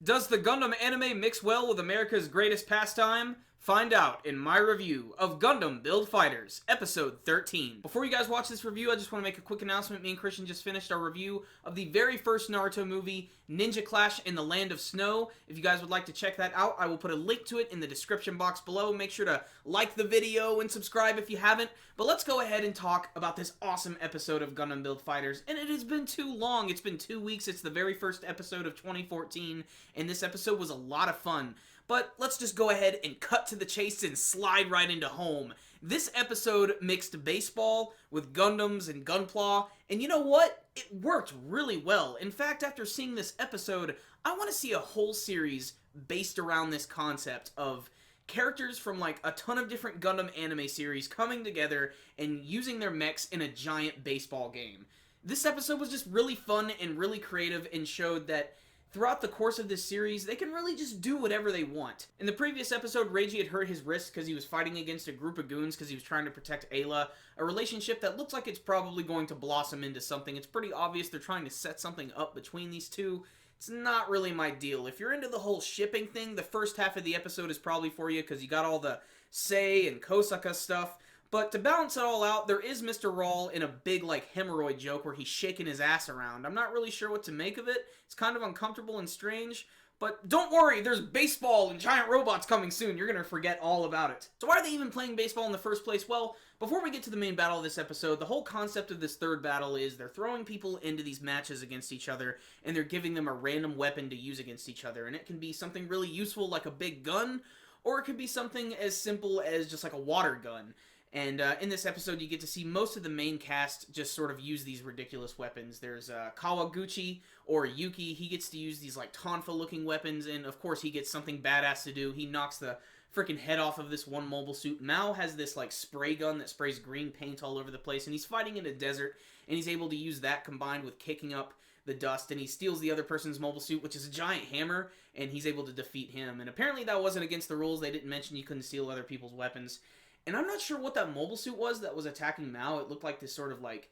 Does the Gundam anime mix well with America's greatest pastime? Find out in my review of Gundam Build Fighters, Episode 13. Before you guys watch this review, I just want to make a quick announcement. Me and Christian just finished our review of the very first Naruto movie, Ninja Clash in the Land of Snow. If you guys would like to check that out, I will put a link to it in the description box below. Make sure to like the video and subscribe if you haven't. But let's go ahead and talk about this awesome episode of Gundam Build Fighters. And it has been too long. It's been 2 weeks. It's the very first episode of 2014. And this episode was a lot of fun. But let's just go ahead and cut to the chase and slide right into home. This episode mixed baseball with Gundams and Gunpla, and you know what? It worked really well. In fact, after seeing this episode, I want to see a whole series based around this concept of characters from like a ton of different Gundam anime series coming together and using their mechs in a giant baseball game. This episode was just really fun and really creative and showed that throughout the course of this series, they can really just do whatever they want. In the previous episode, Reiji had hurt his wrist because he was fighting against a group of goons because he was trying to protect Ayla, a relationship that looks like it's probably going to blossom into something. It's pretty obvious they're trying to set something up between these two. It's not really my deal. If you're into the whole shipping thing, the first half of the episode is probably for you because you got all the Sei and Kosaka stuff. But to balance it all out, there is Mr. Rawl in a big, like, hemorrhoid joke where he's shaking his ass around. I'm not really sure what to make of it. It's kind of uncomfortable and strange. But don't worry, there's baseball and giant robots coming soon. You're gonna forget all about it. So why are they even playing baseball in the first place? Well, before we get to the main battle of this episode, the whole concept of this third battle is they're throwing people into these matches against each other, and they're giving them a random weapon to use against each other. And it can be something really useful like a big gun, or it could be something as simple as just like a water gun. And in this episode, you get to see most of the main cast just sort of use these ridiculous weapons. There's Kawaguchi, or Yuki. He gets to use these, like, Tonfa-looking weapons, and, of course, he gets something badass to do. He knocks the freaking head off of this one mobile suit. Mao has this, like, spray gun that sprays green paint all over the place, and he's fighting in a desert, and he's able to use that combined with kicking up the dust, and he steals the other person's mobile suit, which is a giant hammer, and he's able to defeat him. And apparently that wasn't against the rules. They didn't mention you couldn't steal other people's weapons. And I'm not sure what that mobile suit was that was attacking Mao. It looked like this sort of, like,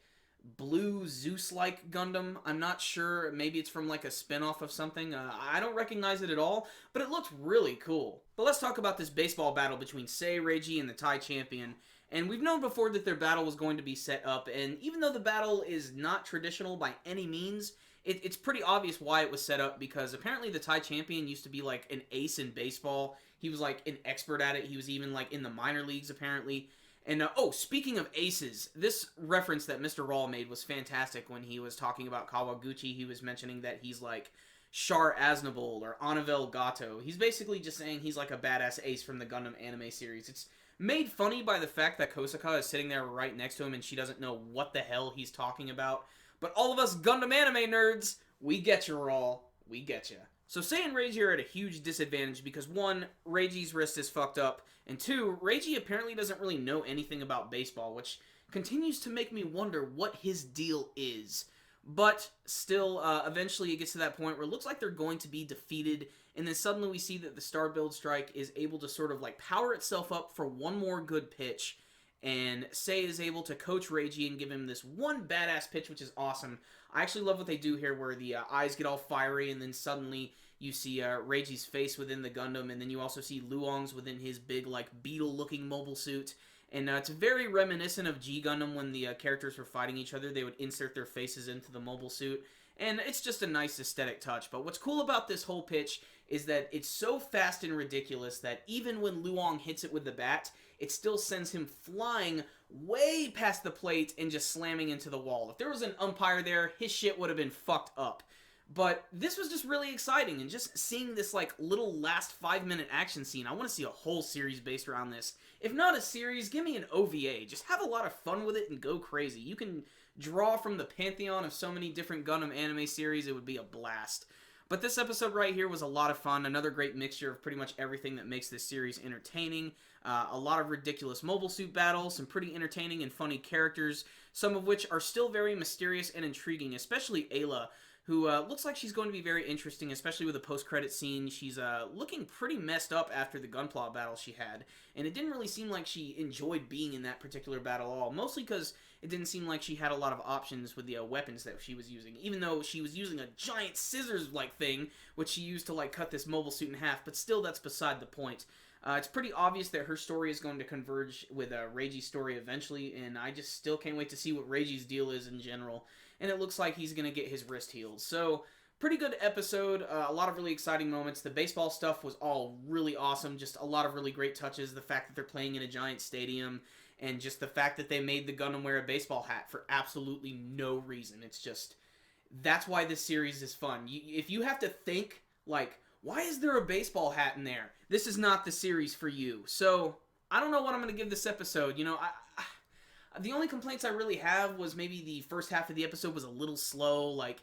blue Zeus-like Gundam. I'm not sure. Maybe it's from, like, a spin-off of something. I don't recognize it at all, but it looked really cool. But let's talk about this baseball battle between Sei, Reiji, and the Thai champion. And we've known before that their battle was going to be set up, and even though the battle is not traditional by any means, it's pretty obvious why it was set up, because apparently the Thai champion used to be, like, an ace in baseball. He was, like, an expert at it. He was even, like, in the minor leagues, apparently. And, oh, speaking of aces, this reference that Mr. Rawl made was fantastic when he was talking about Kawaguchi. He was mentioning that he's, like, Char Aznavour or Anavel Gato. He's basically just saying he's, like, a badass ace from the Gundam anime series. It's made funny by the fact that Kosaka is sitting there right next to him and she doesn't know what the hell he's talking about. But all of us Gundam anime nerds, we get you, Rawl. We get you. So Sei and Reiji are at a huge disadvantage because, one, Reiji's wrist is fucked up, and two, Reiji apparently doesn't really know anything about baseball, which continues to make me wonder what his deal is. But still, eventually it gets to that point where it looks like they're going to be defeated, and then suddenly we see that the Star Build Strike is able to sort of like power itself up for one more good pitch, and Sei is able to coach Reiji and give him this one badass pitch, which is awesome. I actually love what they do here, where the eyes get all fiery, and then suddenly you see Reiji's face within the Gundam, and then you also see Luong's within his big, like, beetle-looking mobile suit. And it's very reminiscent of G Gundam when the characters were fighting each other. They would insert their faces into the mobile suit. And it's just a nice aesthetic touch. But what's cool about this whole pitch is that it's so fast and ridiculous that even when Luong hits it with the bat, it still sends him flying way past the plate and just slamming into the wall. If there was an umpire there, his shit would have been fucked up. But this was just really exciting, and just seeing this, like, little last 5-minute action scene, I want to see a whole series based around this. If not a series, give me an OVA. Just have a lot of fun with it and go crazy. You can draw from the pantheon of so many different Gundam anime series, it would be a blast. But this episode right here was a lot of fun. Another great mixture of pretty much everything that makes this series entertaining. A lot of ridiculous mobile suit battles, some pretty entertaining and funny characters, some of which are still very mysterious and intriguing, especially Ayla, who looks like she's going to be very interesting, especially with the post-credit scene. She's looking pretty messed up after the Gunpla battle she had, and it didn't really seem like she enjoyed being in that particular battle at all, mostly because it didn't seem like she had a lot of options with the weapons that she was using, even though she was using a giant scissors-like thing, which she used to, like, cut this mobile suit in half, but still, that's beside the point. It's pretty obvious that her story is going to converge with Reiji's story eventually, and I just still can't wait to see what Reiji's deal is in general. And it looks like he's going to get his wrist healed. So, pretty good episode. A lot of really exciting moments. The baseball stuff was all really awesome. Just a lot of really great touches. The fact that they're playing in a giant stadium, and just the fact that they made the Gundam wear a baseball hat for absolutely no reason. It's just, that's why this series is fun. If you have to think, like, why is there a baseball hat in there? This is not the series for you. So, I don't know what I'm going to give this episode. You know, the only complaints I really have was maybe the first half of the episode was a little slow. Like,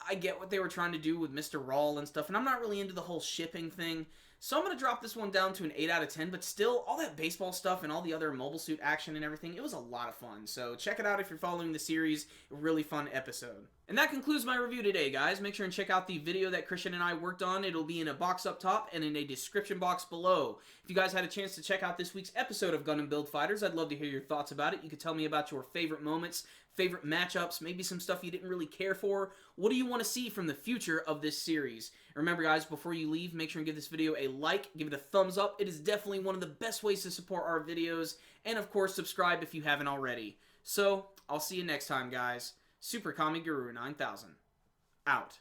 I get what they were trying to do with Mr. Rawl and stuff, and I'm not really into the whole shipping thing. So I'm going to drop this one down to an 8 out of 10, but still, all that baseball stuff and all the other mobile suit action and everything, it was a lot of fun. So check it out if you're following the series. A really fun episode. And that concludes my review today, guys. Make sure and check out the video that Christian and I worked on. It'll be in a box up top and in a description box below. If you guys had a chance to check out this week's episode of Gundam Build Fighters, I'd love to hear your thoughts about it. You could tell me about your favorite moments, favorite matchups, maybe some stuff you didn't really care for. What do you want to see from the future of this series? And remember, guys, before you leave, make sure and give this video a like, give it a thumbs up. It is definitely one of the best ways to support our videos. And, of course, subscribe if you haven't already. So, I'll see you next time, guys. Super Kami Guru 9000. Out.